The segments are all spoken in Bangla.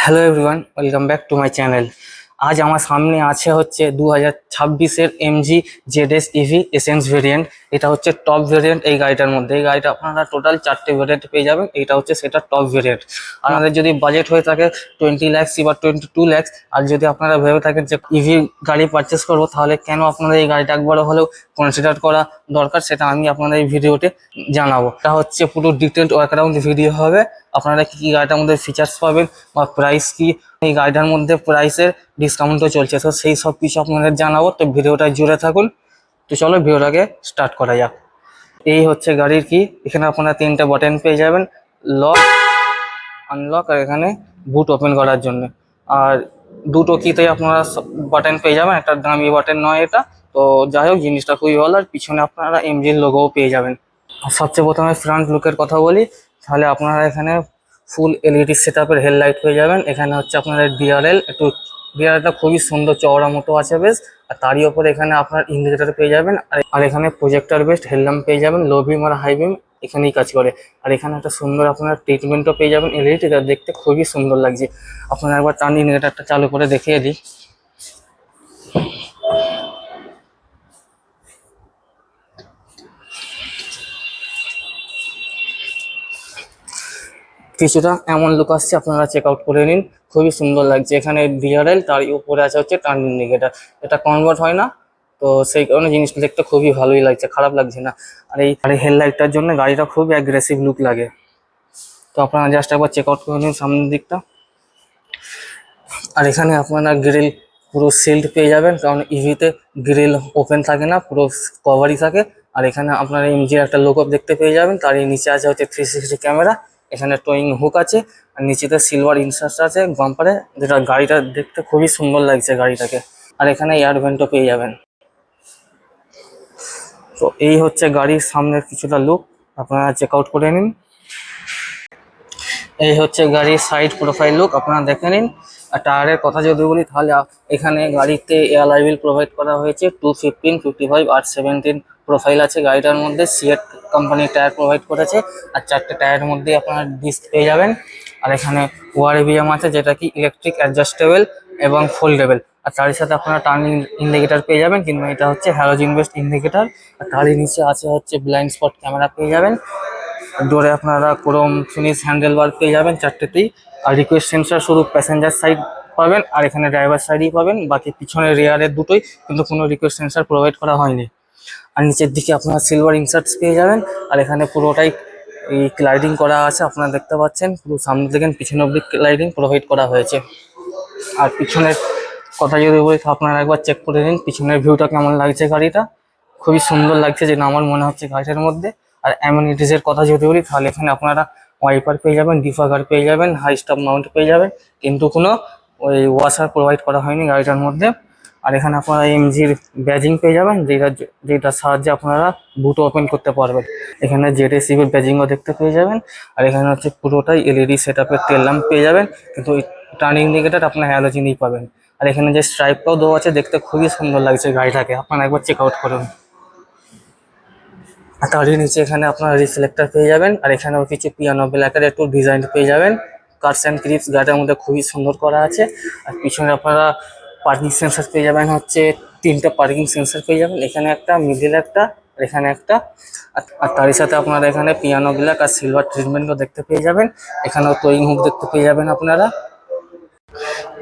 Hello everyone, welcome back to my channel. আজ আমার সামনে আছে হচ্ছে 2026-এর MG ZS EV essence variant. এটা হচ্ছে টপ ভেরিয়েন্ট এই গাড়িটার মধ্যে। এই গাড়িটা আপনারা টোটাল 4টে ভেরিয়েন্ট পেয়ে যাবেন। এটা হচ্ছে সেটা টপ ভেরিয়েন্ট। আপনাদের যদি বাজেট হয়ে থাকে 20 লাখ বা 22 লাখ, আর যদি আপনারা ভেবে থাকেন যে ইভি গাড়ি পারচেস করবো, তাহলে কেন আপনাদের এই গাড়িটা একবার হলেও কনসিডার করা দরকার, সেটা আমি আপনাদের এই ভিডিওতে জানাবো। এটা হচ্ছে পুরো ডিটেলড ওয়ার্কআরাউন্ড ভিডিও হবে। আপনারা কি কি গাড়িটার মধ্যে ফিচার্স পাবেন বা প্রাইস কি, এই গাড়িটার মধ্যে প্রাইসের ডিসকাউন্টও চলছে, তো সেই সব কিছু আপনাদের জানাবো। তো ভিডিওটা জুড়ে থাকুন। তো চলো ভিডিওটাকে স্টার্ট করা যাক। এই হচ্ছে গাড়ির কি, এখানে আপনারা 3টে বাটন পেয়ে যাবেন, লক, আনলক আর এখানে বুট ওপেন করার জন্য। আর দুটো কিতে আপনারা বাটন পেয়ে যাবেন, একটা দামি বাটন নয় এটা। তো যাই হোক, জিনিসটা খুবই ভালো। আর পিছনে আপনারা এমজির লোগোও পেয়ে যাবেন। সবচেয়ে প্রথমে ফ্রন্ট লুকের কথা বলি, তাহলে আপনারা এখানে ফুল এলইডি সেটআপের হেডলাইট পেয়ে যাবেন। এখানে হচ্ছে আপনাদের ডিআরএল, একটু ডিআরএলটা খুবই সুন্দর চওড়া মতো আছে বেশ। আর তারই ওপরে এখানে আপনার ইন্ডিকেটর পেয়ে যাবেন। আর এখানে প্রজেক্টর বেসড হেডল্যাম্প পেয়ে যাবেন, লো বিম আর হাই বিম এখানেই কাজ করে। আর এখানে একটা সুন্দর আপনার ট্রিটমেন্টও পেয়ে যাবেন এলইডি, এটা দেখতে খুবই সুন্দর লাগছে। আপনারা একবার টার্ন ইন্ডিকেটরটা চালু করে দেখিয়ে দিই। কিছুটা এমন লুক আসছে, আপনারা চেক আউট করে নিন। খুবই সুন্দর লাগছে। এখানে ডিআরএল, তার উপরে আছে হচ্ছে টার্ন ইন্ডিকেটার। এটা কনভার্ট হয় না, তো সেই কারণে জিনিসটা দেখতে খুবই ভালোই লাগছে, খারাপ লাগছে না। আর এই হেডলাইটটার জন্য গাড়িটা খুব অ্যাগ্রেসিভ লুক লাগে। তো আপনারা জাস্ট একবার চেক আউট করে নিন সামনের দিকটা। আর এখানে আপনারা গ্রিল পুরো সিল্ড পেয়ে যাবেন, কারণ ইভিতে গ্রিল ওপেন থাকে না, পুরো কভারই থাকে। আর এখানে আপনারা এমজির একটা লোগো দেখতে পেয়ে যাবেন। তার নিচে আছে হচ্ছে 360 ক্যামেরা। এখানে টোয়িং হুক আছে, আর নিচেতে সিলভার ইনসার্ট আছে বাম্পারে, যেটা গাড়িটা দেখতে খুবই সুন্দর লাগছে গাড়িটাকে। আর এখানে এয়ার ভেন্টও পেয়ে যাবেন। তো এই হচ্ছে গাড়ির সামনের কিছুটা লুক, আপনারা চেক আউট করে নিন। এই হচ্ছে গাড়ির সাইড প্রোফাইল লুক, আপনারা দেখে নিন। আর টায়ারের কথা যদি বলি, তাহলে এখানে গাড়িতে এয়ারলাই হুইল প্রোভাইড করা হয়েছে 215, 55 আর 17 প্রোফাইল আছে গাড়িটার মধ্যে। সিয়েট কোম্পানির টায়ার প্রোভাইড করেছে। আর 4টে টায়ারের মধ্যে আপনারা ডিস্ক পেয়ে যাবেন। আর এখানে ওআরভিএম আছে, যেটা কি ইলেকট্রিক অ্যাডজাস্টেবল এবং ফোল্ডেবল। আর তারই সাথে আপনারা টার্নিং ইন্ডিকেটর পেয়ে যাবেন, কিন্তু এটা হচ্ছে হ্যালোজেন বেসড ইন্ডিকেটর। আর তারই নিচে আছে হচ্ছে ব্লাইন্ড স্পট ক্যামেরা পেয়ে যাবেন। ডোরে আপনারা ক্রোম ফিনিশ হ্যান্ডেল বার পেয়ে যাবেন 4টেতেই। আর রিকোয়েস্ট সেন্সর শুধু প্যাসেঞ্জার সাইড পাবেন, আর এখানে ড্রাইভার সাইডই পাবেন। বাকি পিছনে রেয়ারের দুটোই কিন্তু কোনো রিকোয়েস্ট সেন্সর প্রোভাইড করা হয়নি। আর নিচের দিকে আপনারা সিলভার ইনসার্টস পেয়ে যাবেন। আর এখানে পুরোটাই এই লাইটিং করা আছে, আপনারা দেখতে পাচ্ছেন। পুরো সামনে দেখেন, পিছনে অব্দি লাইটিং প্রোভাইড করা হয়েছে। আর পিছনের কথা যদি বলি, তো আপনারা একবার চেক করে নিন পিছনের ভিউটা কেমন লাগছে গাড়িটা। খুবই সুন্দর লাগছে, যেটা আমার মনে হচ্ছে গাড়িটার মধ্যে। আর অ্যামেনিটিসের কথা যদি বলি, তাহলে এখানে আপনারা ওয়াইপার পেয়ে যাবেন, ডিফাগার পেয়ে যাবেন, হাই স্টপ মাউন্ট পেয়ে যাবেন, কিন্তু কোনো ওই ওয়াশার প্রোভাইড করা হয়নি গাড়িটার মধ্যে। আর এখানে আপনারা এমজির ব্যাজিং পেয়ে যাবেন, যেটার সাহায্যে আপনারা বুট ওপেন করতে পারবেন। এখানে জেডএসিবির ব্যাজিংও দেখতে পেয়ে যাবেন। আর এখানে হচ্ছে পুরোটাই এলইডি সেট আপের তেল ল্যাম্প পেয়ে যাবেন, কিন্তু টার্নিং ইন্ডিকেটর আপনার হ্যালোজেনই পাবেন। আর এখানে যে স্ট্রাইপটাও দেওয়া আছে, দেখতে খুবই সুন্দর লাগছে গাড়িটাকে, আপনারা একবার চেক আউট করুন। আর তারই নিচে এখানে আপনারা রিফ্লেক্টর পেয়ে যাবেন। আর এখানেও কিছু পিয়ানো ব্ল্যাকের একটু ডিজাইন পেয়ে যাবেন। কার্স অ্যান্ড ক্রিপস গাড়িটার মধ্যে খুবই সুন্দর করা আছে। আর পিছনে আপনারা পার্কিং সেন্সার পেয়ে যাবেন, হচ্ছে 3টে পার্কিং সেন্সার পেয়ে যাবেন। এখানে একটা, মিডিল একটা, আর এখানে একটা। আর তারই সাথে আপনারা এখানে পিয়ানো ব্ল্যাক আর সিলভার ট্রিটমেন্টও দেখতে পেয়ে যাবেন। এখানেও টোয়িং হুক দেখতে পেয়ে যাবেন আপনারা।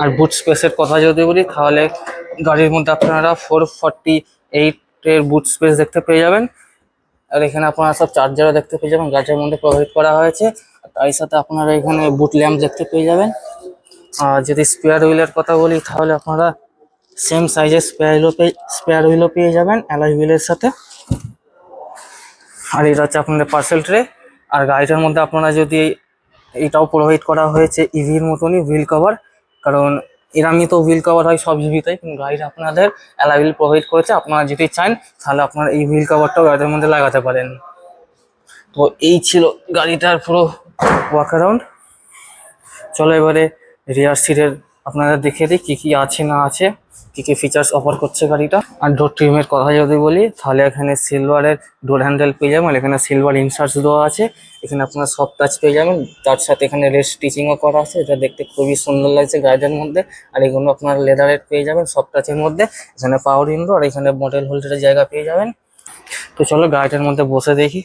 আর বুট স্পেসের কথা যদি বলি, তাহলে গাড়ির মধ্যে আপনারা 448-এর বুট স্পেস দেখতে পেয়ে যাবেন। আর এখানে আপনারা সব চার্জারও দেখতে পেয়ে যাবেন, গাড়ির মধ্যে প্রোভাইড করা হয়েছে। আর তারই সাথে আপনারা এখানে বুট ল্যাম্প দেখতে পেয়ে যাবেন। আর যদি স্পেয়ার হুইলের কথা বলি, তাহলে আপনারা সেম সাইজের স্পেয়ার হুইলও পেয়ে যাবেন অ্যালয় হুইলের সাথে। আর এটা হচ্ছে আপনাদের পার্সেল ট্রে। আর গাড়িটার মধ্যে আপনারা যদি, এটাও প্রোভাইড করা হয়েছে ইভির মতনই হুইল কভার, কারণ এরামই তো হুইল কভার হয় সব ইভিতেই, কিন্তু গাড়িটা আপনাদের অ্যালয় হুইল প্রোভাইড করেছে। আপনারা যদি চান, তাহলে আপনারা এই হুইল কভারটাও গাড়ির মধ্যে লাগাতে পারেন। তো এই ছিল গাড়িটার পুরো ওয়াক অ্যারাউন্ড। চলো এবারে রিয়ার সিটের আপনারা দেখে দিই কি কি আছে না আছে, কি কি ফিচার্স অফার করছে গাড়িটা। আর ডোর ট্রিমের কথা যদি বলি তাহলে এখানে সিলভারের ডোর হ্যান্ডেল পেয়ে যাবেন, এখানে সিলভার ইনসার্টস দেওয়া আছে, এখানে আপনারা সফট টাচ পেয়ে যাবেন, তার সাথে এখানে রেড স্টিচিংও করা আছে, এটা দেখতে খুবই সুন্দর লাগছে গাড়িটার মধ্যে। আর এগুলো আপনারা লেদারের পেয়ে যাবেন সফট টাচের মধ্যে। এখানে পাওয়ার উইন্ডো আর এখানে মডেল হোল্ডারের জায়গা পেয়ে যাবেন। তো চলো গাড়িটার মধ্যে বসে দেখি।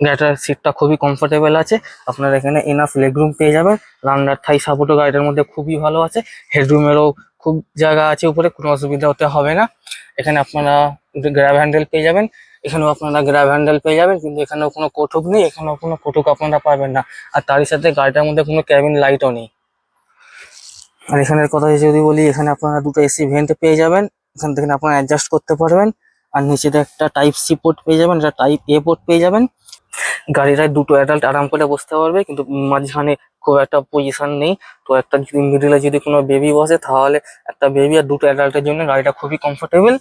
গাড়িটার সিটটা খুবই কমফোর্টেবল আছে, আপনারা এখানে এনাফ লেগরুম পেয়ে যাবেন, রান্নার থাই সাপোর্টও গাড়িটার মধ্যে খুবই ভালো আছে, হেডরুমেরও খুব জায়গা আছে উপরে, কোনো অসুবিধা হতে হবে না। এখানে আপনারা গ্র্যাব হ্যান্ডেল পেয়ে যাবেন, এখানেও আপনারা গ্র্যাব হ্যান্ডেল পেয়ে যাবেন, কিন্তু এখানেও কোনো কটুক নেই, এখানেও কোনো কটুক আপনারা পাবেন না। আর তারই সাথে গাড়িটার মধ্যে কোনো ক্যাবিন লাইটও নেই। আর এখানের কথা যদি বলি, এখানে আপনারা দুটো এসি ভেন্ট পেয়ে যাবেন, এখান থেকে আপনারা অ্যাডজাস্ট করতে পারবেন। আর নিচেতে একটা টাইপ সি পোর্ট পেয়ে যাবেন, এটা টাইপ এ পোর্ট পেয়ে যাবেন। গাড়িটায় দুটো অ্যাডাল্ট আরাম করে বসতে পারবে, কিন্তু মাঝখানে খুব একটা পজিশন নেই। তো একটা যদি মিডিলে যদি কোনো বেবি বসে, তাহলে একটা বেবি আর দুটো অ্যাডাল্টের জন্য গাড়িটা খুবই কমফোর্টেবল।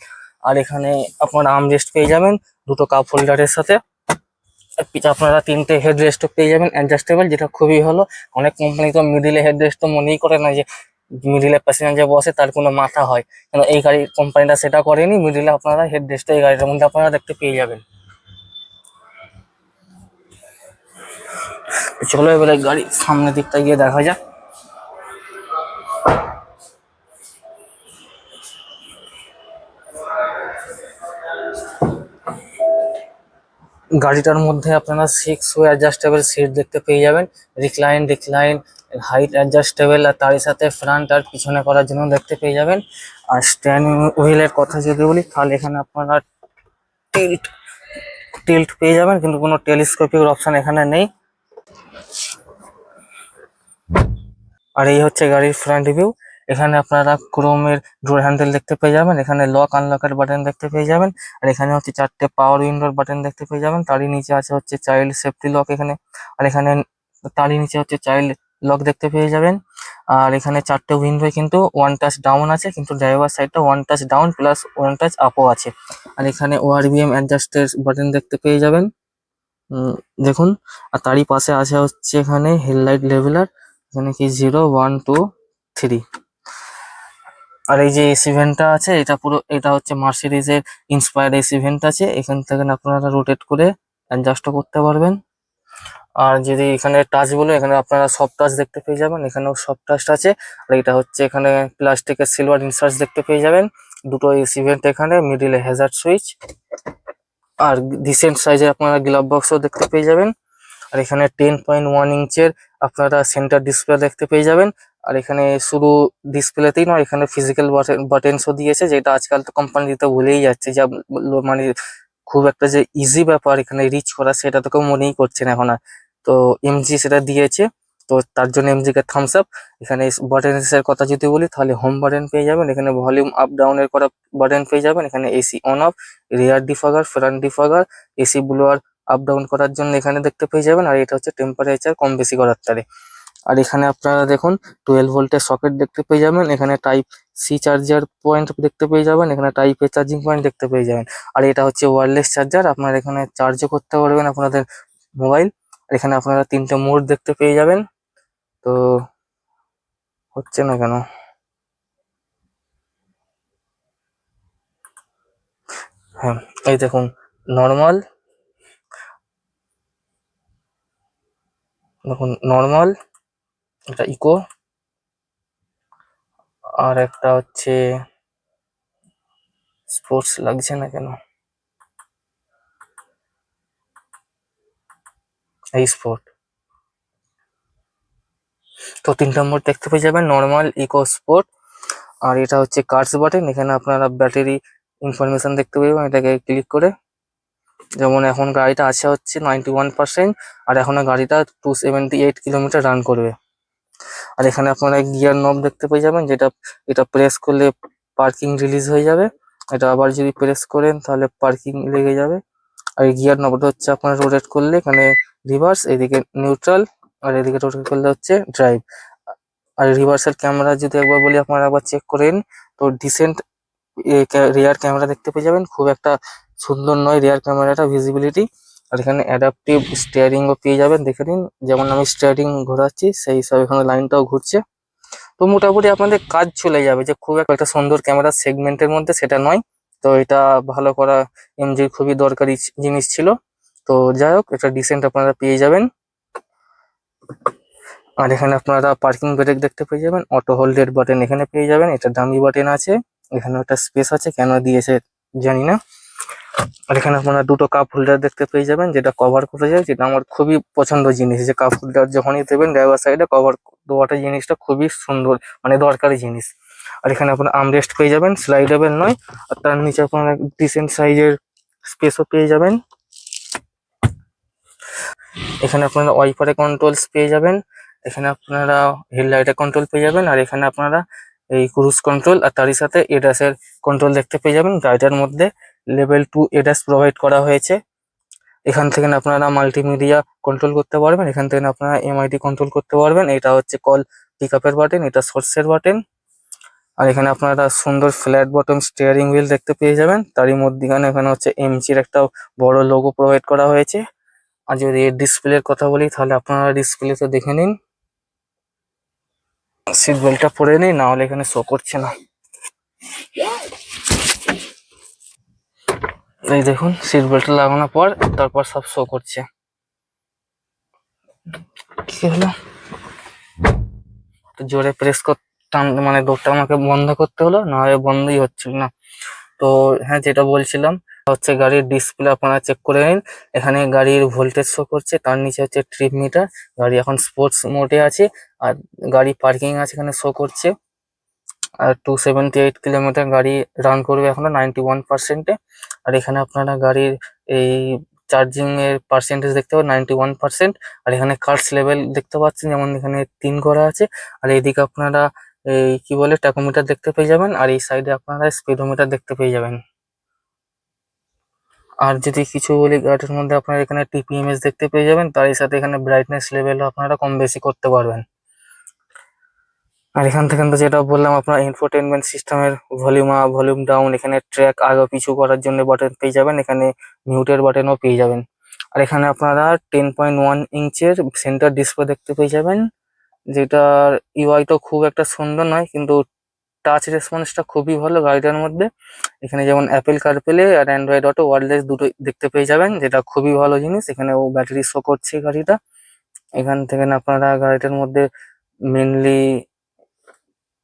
আর এখানে আপনারা আর্ম রেস্ট পেয়ে যাবেন দুটো কাপ হোল্ডারের সাথে। আর পিছে আপনারা তিনটে হেড রেস্টও পেয়ে যাবেন অ্যাডজাস্টেবল, যেটা খুবই ভালো। অনেক কোম্পানি তো মিডিলে হেড রেস্ট তো মনেই করে না যে মিডিলে প্যাসেঞ্জার বসে তার কোনো মাথা হয়, কিন্তু এই গাড়ির কোম্পানিটা সেটা করেনি, মিডিলে আপনারা হেড রেস্টও এই গাড়িটার মধ্যে আপনারা দেখতে পেয়ে যাবেন। চলো এবারে গাড়ির সামনের দিকটা গিয়ে দেখা যাক। গাড়িটার মধ্যে আপনারা 6 ওয়ে অ্যাডজাস্টেবল সিট দেখতে পেয়ে যাবেন, রিক্লাইন হাইট অ্যাডজাস্টেবল, আর তারই সাথে ফ্রন্ট আর পিছনে করার জন্য দেখতে পেয়ে যাবেন। আর স্ট্যান্ডিং হুইলের কথা যদি বলি, তাহলে এখানে আপনারা টিল্ট টিল্ট পেয়ে যাবেন, কিন্তু কোনো টেলিস্কোপিক অপশন এখানে নেই। আর এই হচ্ছে গাড়ির ফ্রন্ট ভিউ। এখানে আপনারা ক্রোমের ডোর হ্যান্ডেল দেখতে পেয়ে যাবেন, এখানে লক আনলকের বাটন দেখতে পেয়ে যাবেন, আর এখানে হচ্ছে 4টে পাওয়ার উইন্ডোর বাটন দেখতে পেয়ে যাবেন, তারই নিচে আছে হচ্ছে চাইল্ড সেফটি লক এখানে। আর এখানে তারই নিচে হচ্ছে চাইল্ড লক দেখতে পেয়ে যাবেন। আর এখানে 4টে উইন্ডোয় কিন্তু ওয়ান টাচ ডাউন আছে, কিন্তু ড্রাইভার সাইডটা one touch down plus one touch আপও আছে। আর এখানে ওআরবিএম অ্যাডজাস্টের বাটন দেখতে পেয়ে যাবেন, উম, দেখুন। আর তারই পাশে আছে হচ্ছে এখানে হেডলাইট লেভেলার, এখানে কি 0 1 2 3। আর এই যে এসি ভেন্টটা আছে, এটা পুরো এটা হচ্ছে মার্সিডিজের ইন্সপায়ার্ড এসি ভেন্ট আছে, এখান থেকে আপনারা রোটেট করে অ্যাডজাস্টও করতে পারবেন। আর যদি এখানে টাচ বলে, এখানে আপনারা সফট টাচ দেখতে পেয়ে যাবেন, এখানেও সফট টাচ আছে। আর এটা হচ্ছে এখানে প্লাস্টিকের সিলভার ইনসার্ট দেখতে পেয়ে যাবেন, দুটো এসি ভেন্ট এখানে, মিডিলে হ্যাজার্ড সুইচ। আর ডিসেন্ট সাইজের আপনারা গ্লাভ বক্সও দেখতে পেয়ে যাবেন। আর এখানে 10.1 ইঞ্চের আপনারা সেন্টার ডিসপ্লে দেখতে পেয়ে যাবেন। আর এখানে শুধু ডিসপ্লেতেই নয়, এখানে ফিজিক্যাল বাটনসও দিয়েছে, যেটা আজকাল তো কোম্পানি দিতে ভুলেই যাচ্ছে, যা মানে খুব একটা যে ইজি ব্যাপার এখানে রিচ করা, সেটা তো কেউ মনেই করছে না এখন আর। তো এমজি সেটা দিয়েছে, তো তার জন্য এমজি কে থামস আপ। এখানে বাটনস এর কথা যদি বলি, তাহলে হোম বাটন পেয়ে যাবেন, এখানে ভলিউম আপ ডাউন এর করা বাটন পেয়ে যাবেন, এখানে AC on off, rear defogger, front defogger, AC blower up down করার জন্য এখানে দেখতে পেয়ে যাবেন। আর এটা হচ্ছে টেম্পারেচার কম বেশি করার তারে। আর এখানে আপনারা দেখুন 12 ভোল্টের সকেট দেখতে পেয়ে যাবেন, এখানে টাইপ সি চার্জার পয়েন্ট দেখতে পেয়ে যাবেন, এখানে টাইপ এ চার্জিং পয়েন্ট দেখতে পেয়ে যাবেন। আর এটা হচ্ছে ওয়্যারলেস চার্জার, আপনারা এখানে চার্জও করতে পারবেন আপনাদের মোবাইল। আর এখানে আপনারা 3টে মোড দেখতে পেয়ে যাবেন। তো হচ্ছে না কেন, হ্যাঁ এই দেখুন, নর্মাল, দেখুন নর্মাল, এটা ইকো, আর একটা হচ্ছে স্পোর্টস, লাগছে না কেন, এই স্পোর্ট। তো 3 নম্বর দেখতে পেয়ে যাবেন, নর্মাল, ইকো, স্পোর্ট। আর এটা হচ্ছে কার্স বাটন, এখানে আপনারা ব্যাটারি ইনফরমেশন দেখতে পাবেন, এটাকে ক্লিক করে। যেমন এখন গাড়িটা আছে হচ্ছে 91%, আর এখনো গাড়িটা 278 কিলোমিটার রান করবে। আর এখানে আপনারা গিয়ার নব দেখতে পেয়ে যাবেন, যেটা এটা প্রেস করলে পার্কিং রিলিজ হয়ে যাবে, এটা আবার যদি প্রেস করেন তাহলে পার্কিং লেগে যাবে। আর এই গিয়ার নবটা হচ্ছে আপনারা রোটেট করলে এখানে রিভার্স, এদিকে নিউট্রাল, আর এদিকে রোটেট করলে হচ্ছে ড্রাইভ। আর রিভার্সাল ক্যামেরা যদি একবার বলি আপনারা একবার চেক করেন, তো ডিসেন্ট রিয়ার ক্যামেরা দেখতে পেয়ে যাবেন, খুব একটা সুন্দর নয় রিয়ার ক্যামেরাটা ভিজিবিলিটি। আর এখানে অ্যাডাপটিভ স্টিয়ারিংও পেয়ে যাবেন, দেখে নিন। যেমন আমি স্টিয়ারিং ঘোরাচ্ছি সেই হিসাবে এখানে লাইনটাও ঘুরছে। তো মোটামুটি আপনাদের কাজ চলে যাবে, যে খুব একটা সুন্দর ক্যামেরা সেগমেন্টের মধ্যে সেটা নয়। তো এটা ভালো করা এমজির খুবই দরকারি জিনিস ছিল। তো যাই হোক, এটা ডিসেন্ট আপনারা পেয়ে যাবেন। আর এখানে আপনারা পার্কিং ব্রেক দেখতে পেয়ে যাবেন, অটো হোল্ডের বাটন এখানে পেয়ে যাবেন, এটা দামি বাটন আছে। এখানে একটা স্পেস আছে, কেন দিয়েছে জানি না। আর এখানে আপনারা দুটো কাপ হোল্ডার দেখতে পেয়ে যাবেন, যেটা কভার করে যায়, যেটা আমার খুবই পছন্দ জিনিস, যে কাপ হোল্ডার যখনই দেবেন ড্রাইভার সাইডে কভার দেওয়াটা জিনিসটা খুবই সুন্দর, মানে দরকারি জিনিস। আর এখানে আপনার আর্মরেস্ট পেয়ে যাবেন, স্লাইডেবল নয়। আর তার নিচে আপনারা ডিসেন্ট সাইজের স্পেসও পেয়ে যাবেন। এখানে আপনারা ওয়াইপারে কন্ট্রোলস পেয়ে যাবেন, এখানে আপনারা হেডলাইটের কন্ট্রোল পেয়ে যাবেন, আর এখানে আপনারা এই ক্রুজ কন্ট্রোল আর তারই সাথে এডাস এর কন্ট্রোল দেখতে পেয়ে যাবেন। গাড়িটার মধ্যে লেভেল 2 এডাস প্রোভাইড করা হয়েছে। এখান থেকে আপনারা মাল্টিমিডিয়া কন্ট্রোল করতে পারবেন, এখান থেকে আপনারা এমআইডি কন্ট্রোল করতে পারবেন। এটা হচ্ছে কল পিক আপের বাটন, এটা সোর্সের বাটন। আর এখানে আপনারা সুন্দর ফ্ল্যাট বটম স্টিয়ারিং হুইল দেখতে পেয়ে যাবেন, তারই মধ্যখানে এখানে হচ্ছে এমজির একটা বড় লোগো প্রোভাইড করা হয়েছে। আর যদি এর ডিসপ্লের কথা বলি, তাহলে আপনারা ডিসপ্লেতে দেখে নিন। সিট বেল্টটা পরে নিই, না হলে এখানে শো করছে না। এই দেখুন, সিট বেল্ট লাগানোর পর তারপর সব শো করছে। কি হলো, তো জোরে প্রেস করতাম, মানে ডোরটা আমাকে বন্ধ করতে হলো, না হয় বন্ধই হচ্ছিল না। তো হ্যাঁ, যেটা বলছিলাম হচ্ছে গাড়ির ডিসপ্লে আপনারা চেক করে নিন। এখানে গাড়ির ভোল্টেজ শো করছে, তার নিচে হচ্ছে ট্রিপ মিটার। গাড়ি এখন স্পোর্টস মোডে আছে। আর গাড়ি পার্কিং আছে এখানে শো করছে। আর 278 কিলোমিটার গাড়ি রান করবে এখনো 91%-এ। আর এখানে আপনারা গাড়ির এই চার্জিং এর পার্সেন্টেজ দেখতে পাবেন 91%। আর এখানে কার্স লেভেল দেখতে পাচ্ছেন, যেমন এখানে 3 করা আছে। আর এইদিকে আপনারা এই কি বলে টাকোমিটার দেখতে পেয়ে যাবেন, আর এই সাইডে আপনারা স্পিডোমিটার দেখতে পেয়ে যাবেন। আর যদি কিছু বলি, গাড়ির মধ্যে আপনারা এখানে টিপিএমএস দেখতে পেয়ে যাবেন, তারই সাথে এখানে ব্রাইটনেস লেভেলও আপনারা কম বেশি করতে পারবেন। আর এখান থেকে তো যেটা বললাম, আপনার ইনফোটেনমেন্ট সিস্টেমের ভলিউম আপ ভলিউম ডাউন, এখানে ট্র্যাক আগা পিছু করার জন্য বাটন পেয়ে যাবেন, এখানে মিউটের বাটনও পেয়ে যাবেন। আর এখানে আপনারা 10.1 ইঞ্চের সেন্টার ডিসপ্লে দেখতে পেয়ে যাবেন, যেটার ইউআই তো খুব একটা সুন্দর নয়, কিন্তু টাচ রেসপন্সটা খুবই ভালো গাড়িটার মধ্যে। এখানে যেমন অ্যাপেল কারপ্লে আর অ্যান্ড্রয়েড অটো ওয়্যারলেস দুটোই দেখতে পেয়ে যাবেন, যেটা খুবই ভালো জিনিস। এখানে ও ব্যাটারি শো করছে গাড়িটা। এখান থেকে আপনারা গাড়িটার মধ্যে মেনলি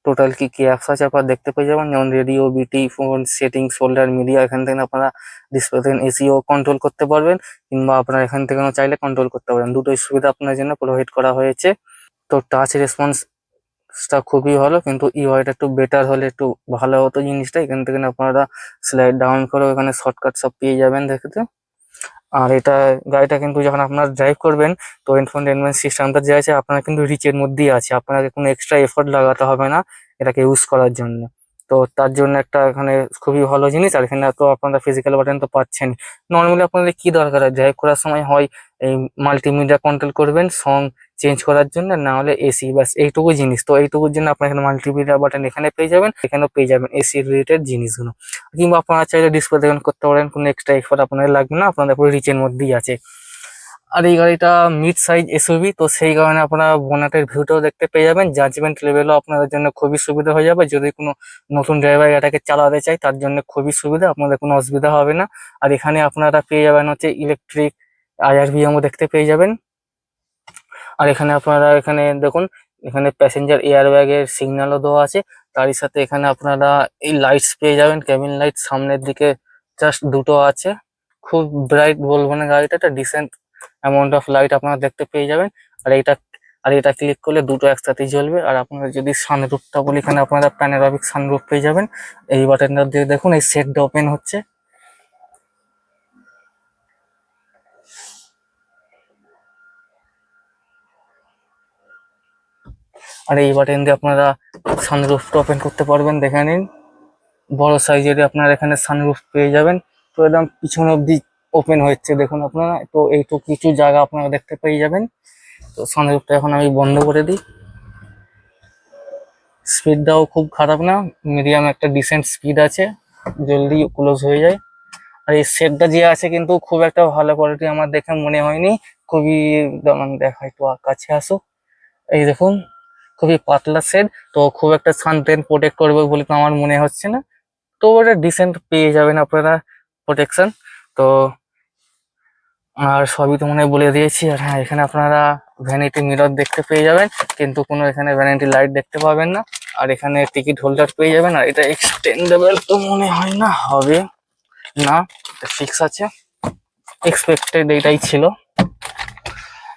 টোটাল কি কি অ্যাপস আছে আপনারা দেখতে পেয়ে যাবেন, যেমন রেডিও, বিটি, ফোন সেটিং, শোল্ডার, মিডিয়া। এখান থেকে আপনারা ডিসপ্লে থেকে এসিও কন্ট্রোল করতে পারবেন, কিংবা আপনারা এখান থেকে চাইলে কন্ট্রোল করতে পারেন। দুটোই সুবিধা আপনার জন্য প্রোভাইড করা হয়েছে। তো টাচ রেসপন্সটা খুবই ভালো, কিন্তু ইউআইটা একটু বেটার হলে একটু ভালো হতো জিনিসটা। এখান থেকে আপনারা স্লাইড ডাউন করে এখানে শর্টকাট সব পেয়ে যাবেন দেখতে। আর এটা গাড়িটা কিন্তু যখন আপনারা ড্রাইভ করবেন, তো ইনফোটেনমেন্ট সিস্টেমটা যে আছে আপনারা কিন্তু রিচের মধ্যেই আছে, আপনাকে কোনো এক্সট্রা এফোর্ট লাগাতে হবে না এটাকে ইউজ করার জন্য। তো তার জন্য একটা এখানে খুবই ভালো জিনিস। আর এখানে তো আপনারা ফিজিক্যাল বাটন তো পাচ্ছেন। নর্মালি আপনাদের কি দরকার হয়, ড্রাইভ করার সময় হয় এই মাল্টিমিডিয়া কন্ট্রোল করবেন সং চেঞ্জ করার জন্য, না হলে এসি, বাস এইটুকু জিনিস। তো এইটুকুর জন্য আপনার এখানে মাল্টিমিডিয়া বাটন এখানে পেয়ে যাবেন, এখানেও পেয়ে যাবেন এসি রিলেটেড জিনিসগুলো। কিংবা আপনারা চাইলে ডিসপ্লে দেখুন করতে পারেন, কোনো এক্সট্রা এফোর্ট আপনাদের লাগবে না, আপনাদের পুরো রিচের মধ্যেই আছে। আর এই গাড়িটা মিড সাইজ এসইউভি, তো সেই কারণে আপনারা বোনাটের ভিউটাও দেখতে পেয়ে যাবেন। জাজমেন্ট লেভেলও আপনাদের জন্য খুবই সুবিধা হয়ে যাবে, যদি কোনো নতুন ড্রাইভার এটাকে চালাতে চায় তার জন্য খুবই সুবিধা, আপনাদের কোনো অসুবিধা হবে না। আর এখানে আপনারা পেয়ে যাবেন হচ্ছে ইলেকট্রিক আইআরভিএমও দেখতে পেয়ে যাবেন। আর এখানে আপনারা এখানে দেখুন, এখানে প্যাসেঞ্জার এয়ার ব্যাগের সিগন্যালও দেওয়া আছে। তারই সাথে এখানে আপনারা এই লাইটস পেয়ে যাবেন, কেবিন লাইট সামনের দিকে জাস্ট দুটো আছে। খুব ব্রাইট বলবো না, গাড়িটা একটা ডিসেন্ট অ্যামাউন্ট অফ লাইট আপনারা দেখতে পেয়ে যাবেন। আর এইটা আর এটা ক্লিক করলে দুটো একসাথেই জ্বলবে। আর আপনারা যদি সানরুফটা বলি, এখানে আপনারা প্যানোরামিক সানরুফ পেয়ে যাবেন। এই বাটনটা দিয়ে দেখুন, এই সেটটা ওপেন হচ্ছে। আর এই বাটন দিয়ে আপনারা সানরুফটা ওপেন করতে পারবেন, দেখে নিন। বড় সাইজের আপনারা এখানে সানরুফ পেয়ে যাবেন, তো একদম পিছন অব্দি ওপেন হচ্ছে দেখুন আপনারা। তো এইটুকু কিছু জায়গা আপনারা দেখতে পেয়ে যাবেন। তো সানরুফটা এখন আমি বন্ধ করে দিই। স্পিডটাও খুব খারাপ না, মিডিয়াম একটা ডিসেন্ট স্পিড আছে, জলদি ক্লোজ হয়ে যায়। আর এই সেটটা যে আছে কিন্তু খুব একটা ভালো কোয়ালিটি আমার দেখে মনে হয়নি। খুবই মানে দেখা একটু কাছে আসো, এই দেখুন খুবই পাতলা সেট। তো খুব একটা সানটেন প্রোটেক্ট করবে বলে তো আমার মনে হচ্ছে না। তো ওটা ডিসেন্ট পেয়ে যাবেন আপনারা প্রোটেকশন। তো আর সবই তো মনে হয় বলে দিয়েছি। আর হ্যাঁ, এখানে আপনারা ভ্যানিটি মিরর দেখতে পেয়ে যাবেন, কিন্তু কোনো এখানে ভ্যানিটি লাইট দেখতে পাবেন না। আর এখানে টিকিট হোল্ডার পেয়ে যাবেন। আর এটা এক্সটেন্ডেবল তো মনে হয় না হবে, না ফিক্স আছে, এক্সপেক্টেড এটাই ছিল।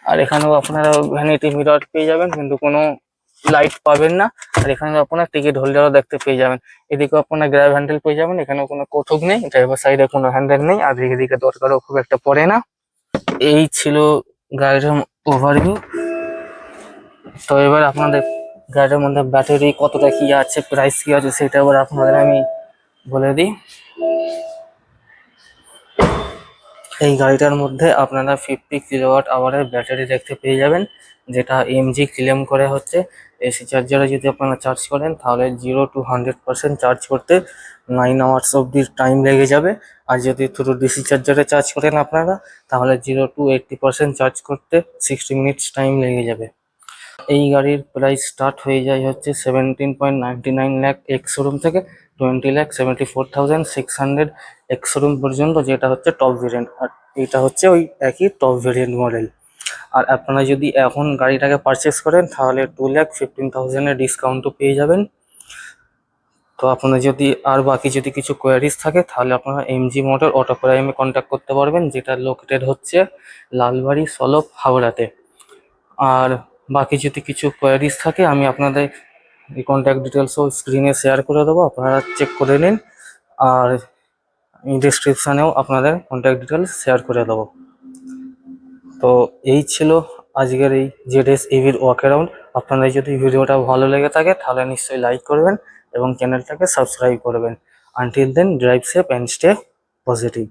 আর এখানেও আপনারা ভ্যানিটি মিরর পেয়ে যাবেন, কিন্তু কোনো লাইট পাবেন না। আর এখানে আপনার টিকিট হোল্ডারও দেখতে পেয়ে যাবেন। এদিকেও আপনার গ্র্যাব হ্যান্ডেল পেয়ে যাবেন, এখানেও কোনো কৌতুক নেই, ড্রাইভার সাইডে কোনো হ্যান্ডেল নেই, আর এদিকে দরকারও খুব একটা পড়ে না। এই ছিল গাড়ির ওভারভিউ। তো এবার আপনাদের গাড়ির মধ্যে ব্যাটারি কতটা কি আছে, প্রাইস কি আছে, সেটা এবার আপনাদের আমি বলে দিই। এই গাড়িটার মধ্যে আপনারা 50 kWh ব্যাটারি দেখতে পেয়ে যাবেন, যেটা এমজি ক্লেম করে হচ্ছে। এসি চার্জারে যদি আপনারা চার্জ করেন তাহলে 0 to 100% চার্জ করতে 9 hours অব্দি টাইম লেগে যাবে। আর যদি থ্রু ডিসি চার্জারে চার্জ করেন আপনারা, তাহলে 0 to 80% চার্জ করতে 60 মিনিটস টাইম লেগে যাবে। এই গাড়ির প্রাইস স্টার্ট হয়ে যায় হচ্ছে 17.99 লাখ এক্স শোরুম থেকে 20,74,600 এক্স শোরুম পর্যন্ত, যেটা হচ্ছে টপ ভেরিয়েন্ট। আর এটা হচ্ছে ওই একই টপ ভেরিয়েন্ট মডেল। আর আপনারা যদি এখন গাড়িটাকে পারচেস করেন তাহলে 2,15,000 ডিসকাউন্টও পেয়ে যাবেন। তো আপনারা যদি আর বাকি যদি কিছু কোয়ারিজ থাকে তাহলে আপনারা এমজি মোটর অটো প্রাইমে কন্ট্যাক্ট করতে পারবেন, যেটা লোকেটেড হচ্ছে লালবাড়ি সলপ হাওড়াতে। আর বাকি যদি কিছু কোয়ারিজ থাকে আমি আপনাদের এই কন্ট্যাক্ট ডিটেলসও স্ক্রিনে শেয়ার করে দেবো, আপনারা চেক করে নিন। আর ডিসক্রিপশানেও আপনাদের কন্ট্যাক্ট ডিটেলস শেয়ার করে দেবো। তো এই ছিল আজকের এই জেডএস ইভির ওয়াক অ্যারাউন্ড। আপনাদের যদি ভিডিওটা ভালো লেগে থাকে তাহলে নিশ্চয়ই লাইক করবেন এবং চ্যানেলটাকে সাবস্ক্রাইব করবেন। Until then, drive safe and stay positive.